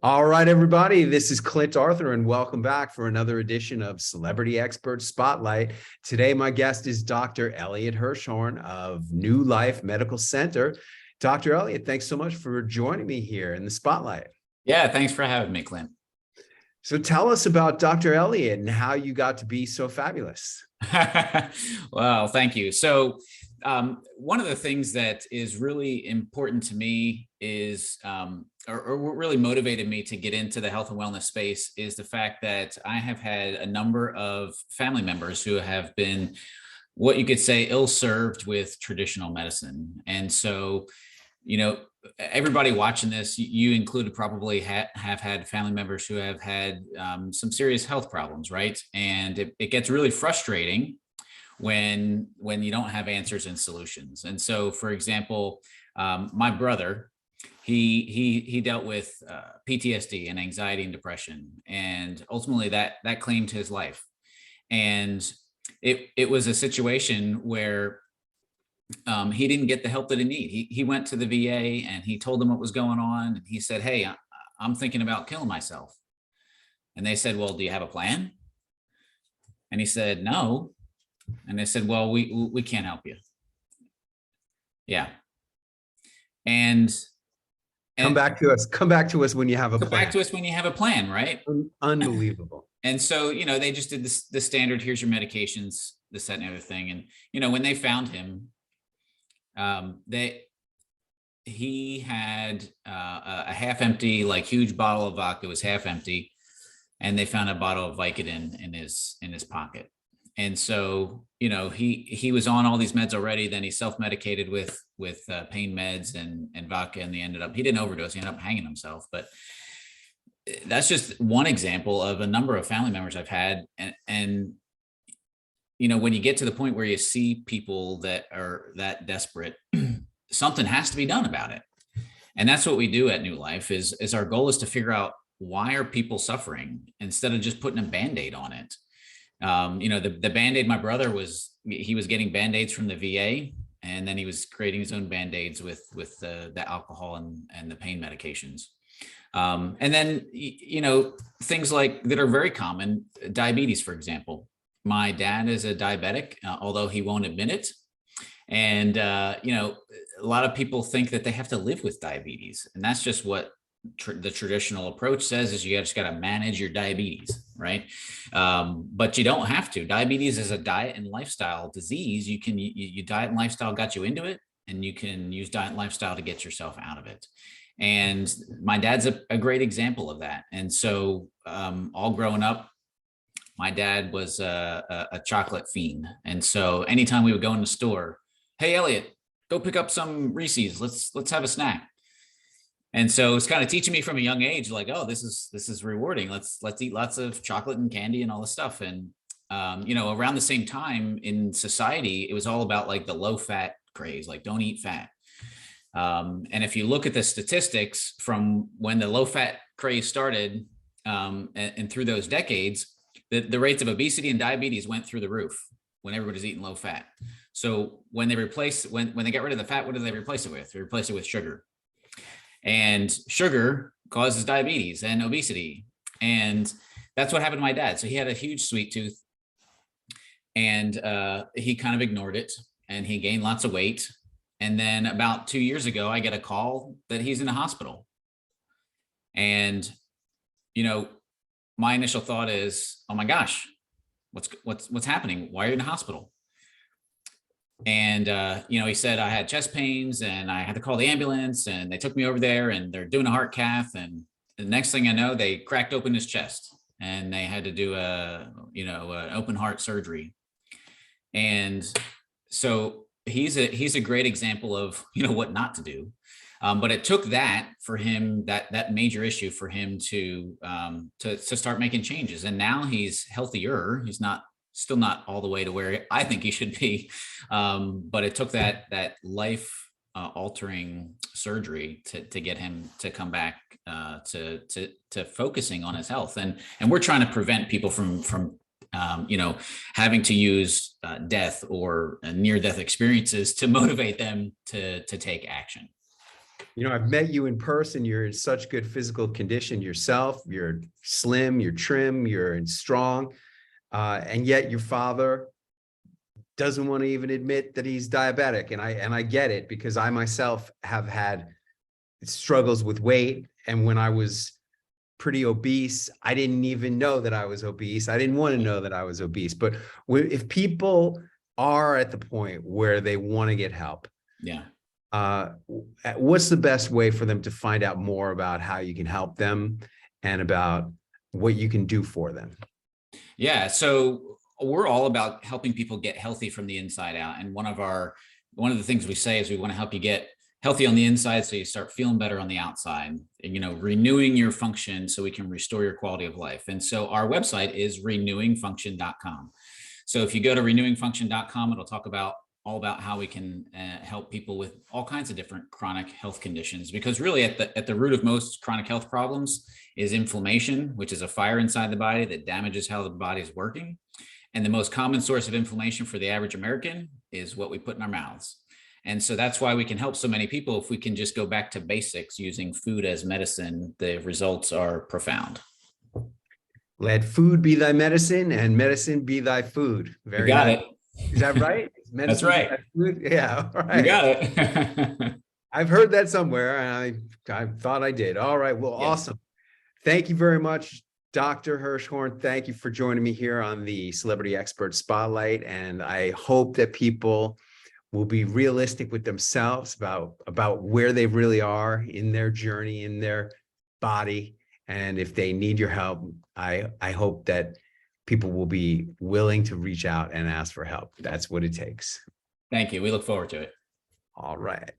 All right, everybody, this is Clint Arthur, and welcome back for another edition of Celebrity Expert Spotlight. Today, my guest is Dr. Elliot Hirshorn of New Life Medical Center. Dr. Elliot, thanks so much for joining me here in the spotlight. Yeah, thanks for having me, Clint. So tell us about Dr. Elliot and how you got to be so fabulous. Well, thank you. So one of the things that is really important to me is, or what really motivated me to get into the health and wellness space is the fact that I have had a number of family members who have been what you could say ill-served with traditional medicine. And so, everybody watching this, you included, probably have had family members who have had some serious health problems, right? And it gets really frustrating when you don't have answers and solutions. And so, for example, my brother, he dealt with PTSD and anxiety and depression, and ultimately that claimed his life. And it was a situation where he didn't get the help that he needed. He went to the VA and he told them what was going on. And he said, "Hey, I'm thinking about killing myself." And they said, "Well, do you have a plan?" And he said, "No." And they said, "Well, we can't help you." Yeah. And Come back to us. Come back to us when you have a plan. Come back to us when you have a plan, right? Unbelievable. And so, they just did the standard, here's your medications, this, that, and the other thing. And, when they found him, he had a half empty, like, huge bottle of vodka. It was half empty. And they found a bottle of Vicodin in his pocket. And so, he was on all these meds already. Then he self-medicated with pain meds and vodka, and he didn't overdose. He ended up hanging himself. But that's just one example of a number of family members I've had. And when you get to the point where you see people that are that desperate, something has to be done about it. And that's what we do at New Life is our goal is to figure out, why are people suffering, instead of just putting a Band-Aid on it. The Band-Aid, my brother was getting Band-Aids from the VA, and then he was creating his own Band-Aids with the alcohol and the pain medications. And then, things like that are very common, diabetes, for example. My dad is a diabetic, although he won't admit it. And, a lot of people think that they have to live with diabetes, and that's just what the traditional approach says, is you just got to manage your diabetes, right? But you don't have to. Diabetes is a diet and lifestyle disease. You diet and lifestyle got you into it, and you can use diet and lifestyle to get yourself out of it. And my dad's a great example of that. And so all growing up, my dad was a chocolate fiend. And so anytime we would go in the store, "Hey, Elliot, go pick up some Reese's. Let's have a snack." And so it's kind of teaching me from a young age, like, oh, this is rewarding. Let's eat lots of chocolate and candy and all this stuff. And, around the same time in society, it was all about, like, the low fat craze, like, don't eat fat. And if you look at the statistics from when the low fat craze started, and through those decades, the rates of obesity and diabetes went through the roof when everybody's eating low fat. So when they got rid of the fat, what did they replace it with? They replaced it with sugar. And sugar causes diabetes and obesity. And that's what happened to my dad. So he had a huge sweet tooth, and he kind of ignored it, and he gained lots of weight. And then about 2 years ago, I get a call that he's in the hospital. And, my initial thought is, oh my gosh, what's happening? Why are you in the hospital? And, he said, I had chest pains and I had to call the ambulance, and they took me over there and they're doing a heart cath. And the next thing I know, they cracked open his chest and they had to do an open heart surgery. And so he's a great example of, what not to do. But it took that for him, that major issue for him to start making changes. And now he's healthier. He's still not all the way to where I think he should be. But it took that life altering surgery to get him to come back to focusing on his health. And we're trying to prevent people from having to use death or near death experiences to motivate them to take action. I've met you in person. You're in such good physical condition yourself. You're slim, you're trim, you're strong. And yet your father doesn't want to even admit that he's diabetic. And I get it, because I myself have had struggles with weight. And when I was pretty obese, I didn't even know that I was obese. I didn't want to know that I was obese. But if people are at the point where they want to get help, Yeah. what's the best way for them to find out more about how you can help them and about what you can do for them? Yeah. So we're all about helping people get healthy from the inside out. And one of the things we say is we want to help you get healthy on the inside so you start feeling better on the outside, and renewing your function so we can restore your quality of life. And so our website is renewingfunction.com. So if you go to renewingfunction.com, it'll talk about all about how we can help people with all kinds of different chronic health conditions, because really at the root of most chronic health problems is inflammation, which is a fire inside the body that damages how the body is working. And the most common source of inflammation for the average American is what we put in our mouths. And so that's why we can help so many people. If we can just go back to basics, using food as medicine, the results are profound. Let food be thy medicine and medicine be thy food. You Very got nice. it. Is that right? Is That's medicine be right. thy food? Yeah. All right. You got it. I've heard that somewhere, and I thought I did. All right. Well, Yeah. awesome. Thank you very much, Dr. Hirshhorn. Thank you for joining me here on the Celebrity Expert Spotlight. And I hope that people will be realistic with themselves about where they really are in their journey, in their body. And if they need your help, I hope that people will be willing to reach out and ask for help. That's what it takes. Thank you. We look forward to it. All right.